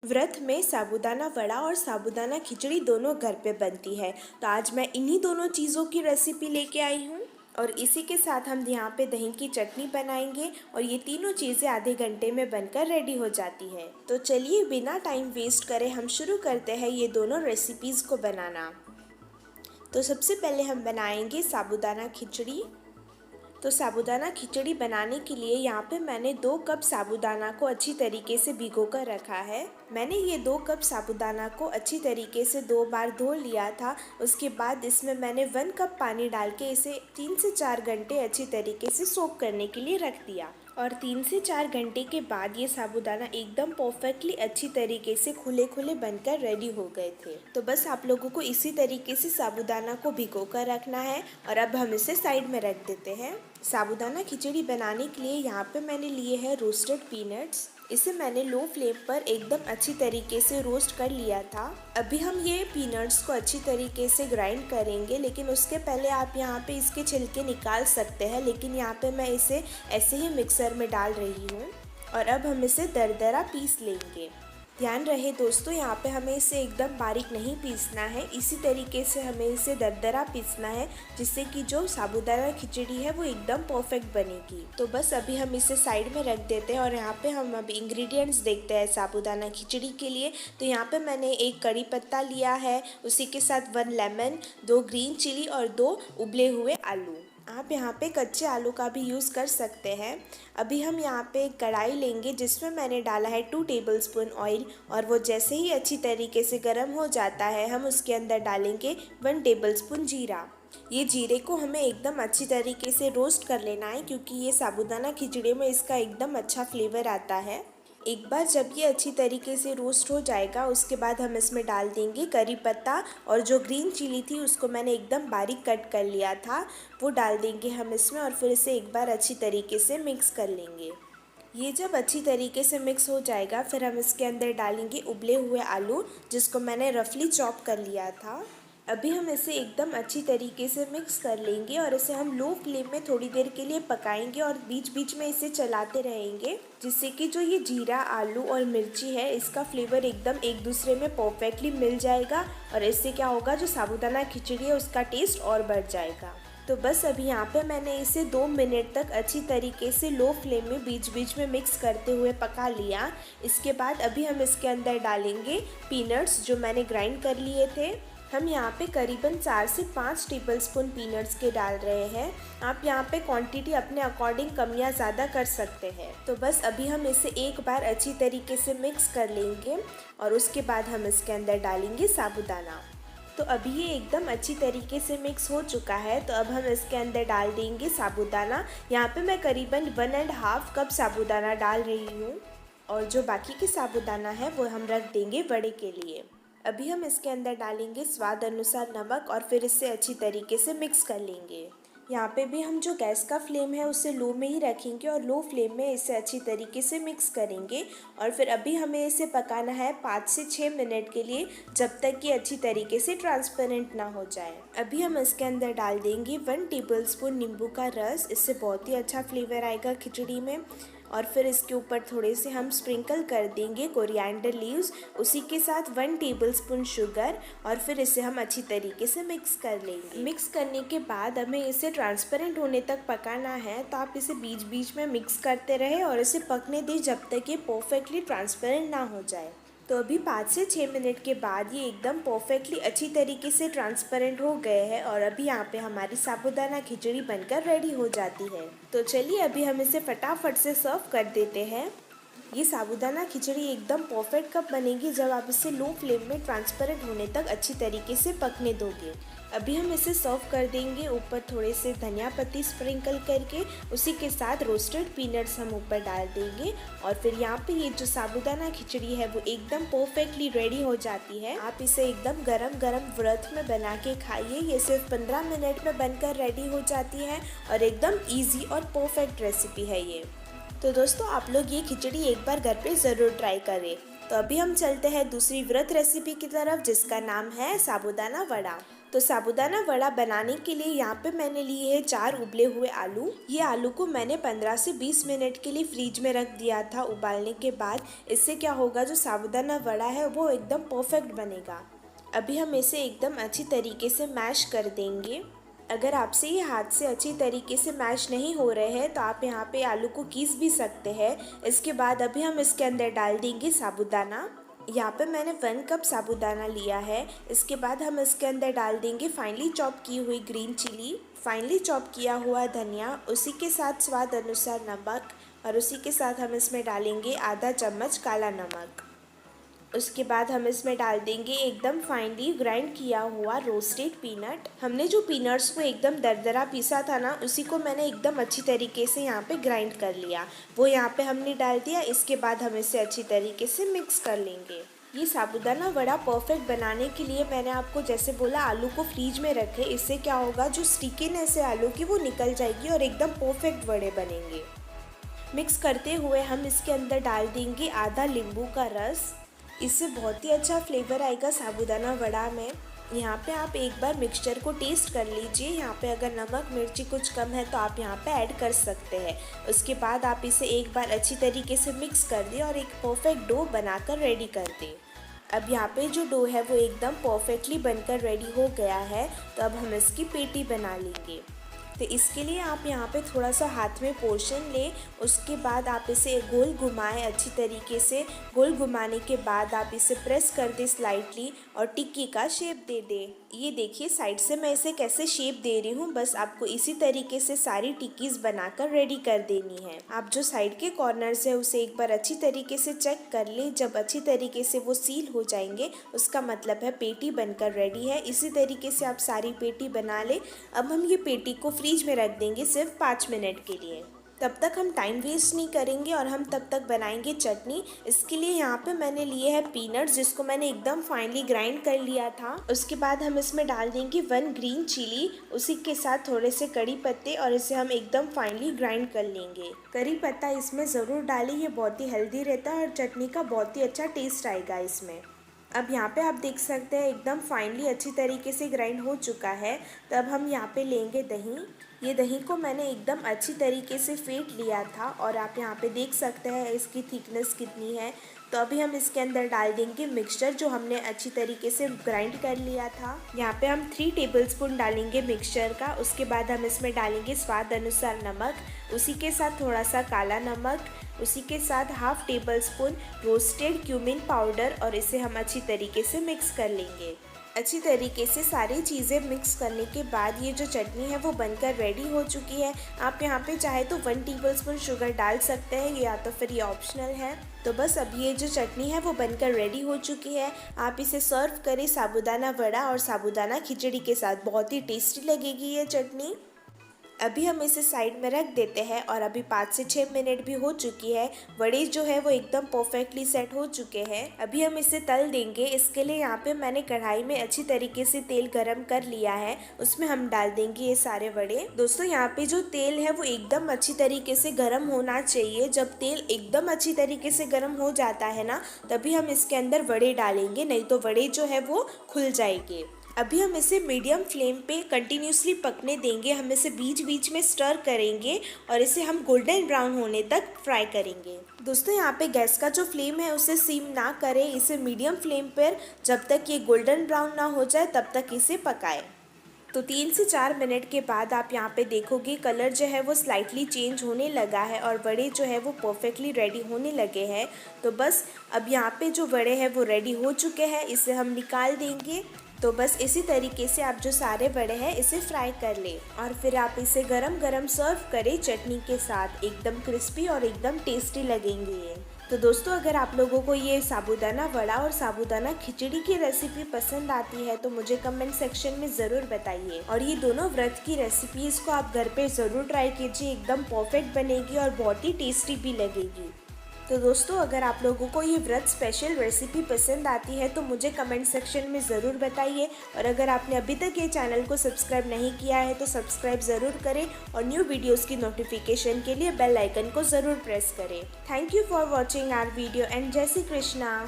व्रत में साबूदाना वड़ा और साबूदाना खिचड़ी दोनों घर पे बनती है। तो आज मैं इन्हीं दोनों चीज़ों की रेसिपी लेके आई हूँ और इसी के साथ हम यहाँ पे दही की चटनी बनाएंगे और ये तीनों चीज़ें आधे घंटे में बनकर रेडी हो जाती है। तो चलिए बिना टाइम वेस्ट करे हम शुरू करते हैं ये दोनों रेसिपीज़ को बनाना। तो सबसे पहले हम बनाएंगे साबूदाना खिचड़ी। तो साबूदाना खिचड़ी बनाने के लिए यहाँ पे मैंने 2 कप साबूदाना को अच्छी तरीके से भिगो कर रखा है। मैंने ये 2 कप साबूदाना को अच्छी तरीके से 2 बार धो लिया था। उसके बाद इसमें मैंने 1 कप पानी डाल के इसे 3 से 4 घंटे अच्छी तरीके से सोक करने के लिए रख दिया। और 3 से 4 घंटे के बाद ये साबूदाना एकदम परफेक्टली अच्छी तरीके से खुले खुले बनकर रेडी हो गए थे। तो बस आप लोगों को इसी तरीके से साबूदाना को भिगो कर रखना है और अब हम इसे साइड में रख देते हैं। साबूदाना खिचड़ी बनाने के लिए यहाँ पे मैंने लिए हैं रोस्टेड पीनट्स। इसे मैंने लो फ्लेम पर एकदम अच्छी तरीके से रोस्ट कर लिया था। अभी हम ये पीनट्स को अच्छी तरीके से ग्राइंड करेंगे, लेकिन उसके पहले आप यहाँ पे इसके छिलके निकाल सकते हैं, लेकिन यहाँ पे मैं इसे ऐसे ही मिक्सर में डाल रही हूँ और अब हम इसे दरदरा पीस लेंगे। ध्यान रहे दोस्तों, यहाँ पे हमें इसे एकदम बारीक नहीं पीसना है, इसी तरीके से हमें इसे दरदरा पीसना है जिससे कि जो साबूदाना खिचड़ी है वो एकदम परफेक्ट बनेगी। तो बस अभी हम इसे साइड में रख देते हैं और यहाँ पे हम अभी इंग्रेडिएंट्स देखते हैं साबूदाना खिचड़ी के लिए। तो यहाँ पे मैंने 1 कड़ी पत्ता लिया है, उसी के साथ 1 लेमन, 2 ग्रीन चिली और 2 उबले हुए आलू। आप यहाँ पे कच्चे आलू का भी यूज़ कर सकते हैं। अभी हम यहाँ पे एक कढ़ाई लेंगे जिसमें मैंने डाला है 2 टेबलस्पून ऑयल और वो जैसे ही अच्छी तरीके से गर्म हो जाता है हम उसके अंदर डालेंगे 1 टेबलस्पून जीरा। ये जीरे को हमें एकदम अच्छी तरीके से रोस्ट कर लेना है क्योंकि ये साबूदाना खिचड़ी में इसका एकदम अच्छा फ्लेवर आता है। एक बार जब ये अच्छी तरीके से रोस्ट हो जाएगा उसके बाद हम इसमें डाल देंगे करी पत्ता और जो ग्रीन चिली थी उसको मैंने एकदम बारीक कट कर लिया था वो डाल देंगे हम इसमें और फिर इसे एक बार अच्छी तरीके से मिक्स कर लेंगे। ये जब अच्छी तरीके से मिक्स हो जाएगा फिर हम इसके अंदर डालेंगे उबले हुए आलू जिसको मैंने रफली चॉप कर लिया था। अभी हम इसे एकदम अच्छी तरीके से मिक्स कर लेंगे और इसे हम लो फ्लेम में थोड़ी देर के लिए पकाएंगे और बीच बीच में इसे चलाते रहेंगे जिससे कि जो ये जीरा, आलू और मिर्ची है इसका फ्लेवर एकदम एक दूसरे में परफेक्टली मिल जाएगा और इससे क्या होगा, जो साबूदाना खिचड़ी है उसका टेस्ट और बढ़ जाएगा। तो बस अभी यहाँ पे मैंने इसे 2 मिनट तक अच्छी तरीके से लो फ्लेम में बीच बीच में मिक्स करते हुए पका लिया। इसके बाद अभी हम इसके अंदर डालेंगे पीनट्स जो मैंने ग्राइंड कर लिए थे। हम यहाँ पे करीबन 4 से 5 टेबलस्पून पीनट्स के डाल रहे हैं। आप यहाँ पे क्वांटिटी अपने अकॉर्डिंग कम या ज़्यादा कर सकते हैं। तो बस अभी हम इसे एक बार अच्छी तरीके से मिक्स कर लेंगे और उसके बाद हम इसके अंदर डालेंगे साबूदाना। तो अभी ये एकदम अच्छी तरीके से मिक्स हो चुका है। तो अब हम इसके अंदर डाल देंगे साबूदाना। यहाँ पे मैं करीबन 1.5 कप साबूदाना डाल रही हूँ और जो बाकी के साबूदाना है वो हम रख देंगे वड़े के लिए। अभी हम इसके अंदर डालेंगे स्वाद अनुसार नमक और फिर इसे अच्छी तरीके से मिक्स कर लेंगे। यहाँ पे भी हम जो गैस का फ्लेम है उसे लो में ही रखेंगे और लो फ्लेम में इसे अच्छी तरीके से मिक्स करेंगे और फिर अभी हमें इसे पकाना है 5 से 6 मिनट के लिए जब तक कि अच्छी तरीके से ट्रांसपेरेंट ना हो जाए। अभी हम इसके अंदर डाल देंगे 1 टेबलस्पून नींबू का रस, इससे बहुत ही अच्छा फ्लेवर आएगा खिचड़ी में। और फिर इसके ऊपर थोड़े से हम स्प्रिंकल कर देंगे कोरिएंडर लीव्स, उसी के साथ 1 टेबलस्पून शुगर और फिर इसे हम अच्छी तरीके से मिक्स कर लेंगे। मिक्स करने के बाद हमें इसे ट्रांसपेरेंट होने तक पकाना है। तो आप इसे बीच बीच में मिक्स करते रहे और इसे पकने दें जब तक ये परफेक्टली ट्रांसपेरेंट ना हो जाए। तो अभी 5 से 6 मिनट के बाद ये एकदम परफेक्टली अच्छी तरीके से ट्रांसपेरेंट हो गए हैं और अभी यहाँ पे हमारी साबूदाना खिचड़ी बनकर रेडी हो जाती है। तो चलिए अभी हम इसे फटाफट से सर्व कर देते हैं। ये साबूदाना खिचड़ी एकदम परफेक्ट कब बनेगी, जब आप इसे लो फ्लेम में ट्रांसपेरेंट होने तक अच्छी तरीके से पकने दोगे। अभी हम इसे सर्व कर देंगे ऊपर थोड़े से धनिया पत्ती स्प्रिंकल करके, उसी के साथ रोस्टेड पीनट्स हम ऊपर डाल देंगे और फिर यहाँ पे ये जो साबूदाना खिचड़ी है वो एकदम परफेक्टली रेडी हो जाती है। आप इसे एकदम गरम गरम व्रत में बना के खाइए। ये सिर्फ 15 मिनट में बनकर रेडी हो जाती है और एकदम ईजी और परफेक्ट रेसिपी है ये। तो दोस्तों आप लोग ये खिचड़ी एक बार घर पे ज़रूर ट्राई करें। तो अभी हम चलते हैं दूसरी व्रत रेसिपी की तरफ जिसका नाम है साबूदाना वड़ा। तो साबूदाना वड़ा बनाने के लिए यहाँ पे मैंने लिए है 4 उबले हुए आलू। ये आलू को मैंने 15 से 20 मिनट के लिए फ्रिज में रख दिया था उबालने के बाद। इससे क्या होगा, जो साबूदाना वड़ा है वो एकदम परफेक्ट बनेगा। अभी हम इसे एकदम अच्छी तरीके से मैश कर देंगे। अगर आपसे ये हाथ से अच्छी तरीके से मैश नहीं हो रहे हैं तो आप यहाँ पे आलू को घिस भी सकते हैं। इसके बाद अभी हम इसके अंदर डाल देंगे साबूदाना। यहाँ पे मैंने 1 कप साबूदाना लिया है। इसके बाद हम इसके अंदर डाल देंगे फाइनली चॉप की हुई ग्रीन चिली, फाइनली चॉप किया हुआ धनिया, उसी के साथ स्वाद अनुसार नमक, और उसी के साथ हम इसमें डालेंगे आधा चम्मच काला नमक। उसके बाद हम इसमें डाल देंगे एकदम फाइनली ग्राइंड किया हुआ रोस्टेड पीनट। हमने जो पीनट्स को एकदम दरदरा पीसा था ना, उसी को मैंने एकदम अच्छी तरीके से यहाँ पे ग्राइंड कर लिया, वो यहाँ पे हमने डाल दिया। इसके बाद हम इसे अच्छी तरीके से मिक्स कर लेंगे। ये साबूदाना वड़ा परफेक्ट बनाने के लिए मैंने आपको जैसे बोला आलू को फ्रीज में रखे। इससे क्या होगा, जो स्टिकीनेस है आलू की वो निकल जाएगी और एकदम परफेक्ट वड़े बनेंगे। मिक्स करते हुए हम इसके अंदर डाल देंगे आधा नींबू का रस। इससे बहुत ही अच्छा फ्लेवर आएगा साबूदाना वड़ा में। यहाँ पे आप एक बार मिक्सचर को टेस्ट कर लीजिए। यहाँ पे अगर नमक मिर्ची कुछ कम है तो आप यहाँ पे ऐड कर सकते हैं। उसके बाद आप इसे एक बार अच्छी तरीके से मिक्स कर दें और एक परफेक्ट डो बनाकर रेडी कर दें। अब यहाँ पे जो डो है वो एकदम परफेक्टली बनकर रेडी हो गया है। तो अब हम इसकी पेटी बना लेंगे। तो इसके लिए आप यहाँ पे थोड़ा सा हाथ में पोर्शन लें। उसके बाद आप इसे गोल घुमाएं अच्छी तरीके से। गोल घुमाने के बाद आप इसे प्रेस कर दें स्लाइटली और टिक्की का शेप दे दें। ये देखिए साइड से मैं इसे कैसे शेप दे रही हूँ। बस आपको इसी तरीके से सारी टिक्कीज़ बनाकर रेडी कर देनी है। आप जो साइड के कॉर्नर्स है उसे एक बार अच्छी तरीके से चेक कर लें। जब अच्छी तरीके से वो सील हो जाएंगे उसका मतलब है पेटी बनकर रेडी है। इसी तरीके से आप सारी पेटी बना लें। अब हम ये पेटी को फ्रिज में रख देंगे सिर्फ 5 मिनट के लिए। तब तक हम टाइम वेस्ट नहीं करेंगे और हम तब तक बनाएंगे चटनी। इसके लिए यहाँ पे मैंने लिए है पीनट्स, जिसको मैंने एकदम फाइनली ग्राइंड कर लिया था। उसके बाद हम इसमें डाल देंगे 1 ग्रीन चिली, उसी के साथ थोड़े से कड़ी पत्ते, और इसे हम एकदम फाइनली ग्राइंड कर लेंगे। कड़ी पत्ता इसमें ज़रूर डालें, ये बहुत ही हेल्दी रहता है और चटनी का बहुत ही अच्छा टेस्ट आएगा इसमें। अब यहाँ पे आप देख सकते हैं एकदम फाइनली अच्छी तरीके से ग्राइंड हो चुका है। तब हम यहाँ पे लेंगे दही। ये दही को मैंने एकदम अच्छी तरीके से फेंट लिया था और आप यहाँ पे देख सकते हैं इसकी थिकनेस कितनी है। तो अभी हम इसके अंदर डाल देंगे मिक्सचर जो हमने अच्छी तरीके से ग्राइंड कर लिया था। यहाँ पे हम 3 टेबलस्पून डालेंगे मिक्सचर का। उसके बाद हम इसमें डालेंगे स्वाद अनुसार नमक, उसी के साथ थोड़ा सा काला नमक, उसी के साथ half table spoon roasted cumin powder, और इसे हम अच्छी तरीके से मिक्स कर लेंगे। अच्छी तरीके से सारी चीज़ें मिक्स करने के बाद ये जो चटनी है वो बनकर रेडी हो चुकी है। आप यहाँ पे चाहे तो 1 टेबलस्पून शुगर डाल सकते हैं, या तो फिर ये ऑप्शनल है। तो बस अब ये जो चटनी है वो बनकर रेडी हो चुकी है। आप इसे सर्व करें साबूदाना वड़ा और साबूदाना खिचड़ी के साथ। बहुत ही टेस्टी लगेगी ये चटनी। अभी हम इसे साइड में रख देते हैं और अभी 5 से 6 मिनट भी हो चुकी है। वड़े जो है वो एकदम परफेक्टली सेट हो चुके हैं। अभी हम इसे तल देंगे। इसके लिए यहाँ पे मैंने कढ़ाई में अच्छी तरीके से तेल गरम कर लिया है, उसमें हम डाल देंगे ये सारे वड़े। दोस्तों यहाँ पे जो तेल है वो एकदम अच्छी तरीके से गरम होना चाहिए। जब तेल एकदम अच्छी तरीके से गरम हो जाता है ना, तभी हम इसके अंदर वड़े डालेंगे, नहीं तो वड़े जो है वो खुल जाएंगे। अभी हम इसे मीडियम फ्लेम पे कंटिन्यूसली पकने देंगे। हम इसे बीच बीच में स्टर करेंगे और इसे हम गोल्डन ब्राउन होने तक फ्राई करेंगे। दोस्तों यहाँ पे गैस का जो फ्लेम है उसे सिम ना करें, इसे मीडियम फ्लेम पर जब तक ये गोल्डन ब्राउन ना हो जाए तब तक इसे पकाएं। तो 3 से 4 मिनट के बाद आप यहाँ पे देखोगे कलर जो है वो स्लाइटली चेंज होने लगा है और वड़े जो है वो परफेक्टली रेडी होने लगे हैं। तो बस अब यहाँ पे जो वड़े हैं वो रेडी हो चुके हैं, इसे हम निकाल देंगे। तो बस इसी तरीके से आप जो सारे वड़े हैं इसे फ्राई कर लें और फिर आप इसे गरम गरम सर्व करें चटनी के साथ। एकदम क्रिस्पी और एकदम टेस्टी लगेंगे ये। तो दोस्तों अगर आप लोगों को ये साबूदाना वड़ा और साबूदाना खिचड़ी की रेसिपी पसंद आती है तो मुझे कमेंट सेक्शन में ज़रूर बताइए। और ये दोनों व्रत की रेसिपीज़ को आप घर पे ज़रूर ट्राई कीजिए, एकदम परफेक्ट बनेगी और बहुत ही टेस्टी भी लगेगी। तो दोस्तों अगर आप लोगों को ये व्रत स्पेशल रेसिपी पसंद आती है तो मुझे कमेंट सेक्शन में ज़रूर बताइए। और अगर आपने अभी तक ये चैनल को सब्सक्राइब नहीं किया है तो सब्सक्राइब ज़रूर करें और न्यू वीडियोस की नोटिफिकेशन के लिए बेल आइकन को ज़रूर प्रेस करें। Thank you for watching our video and जय श्री कृष्णा।